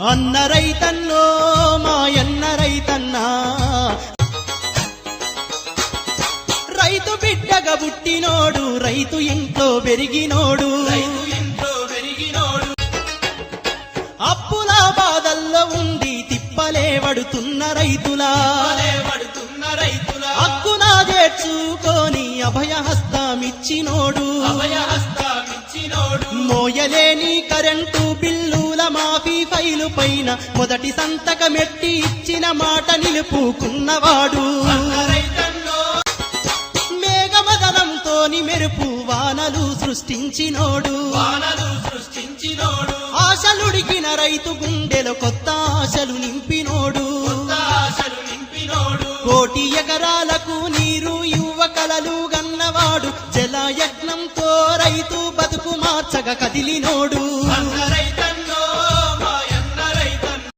అన్న రైతన్నో మాయన్న రైతన్నా, రైతు బిడ్డగా పుట్టినోడు, రైతు ఇంట్లో పెరిగినోడు, అప్పుల బాధల్లో ఉండి తిప్పలే పడుతున్న రైతులా, హక్కునా చేర్చుకొని అభయహస్తమిచ్చినోడు, మోయలేని కరెంటు బిల్లుల మాఫీ ఫైలు పైన మొదటి సంతకమెట్టి ఇచ్చిన మాట నిలుపుకున్నవాడు, మేఘమదనంతోని మెరుపు వానలు సృష్టించినోడు, ఆశలుడికిన రైతు గుండెలో కొత్త ఆశలు నింపినోడు, కోటి ఎకరాలకు నీరు యువకలలు గన్నవాడు, జలయజ్ఞంతో రైతు బతుకు మార్చగా కదిలినోడు.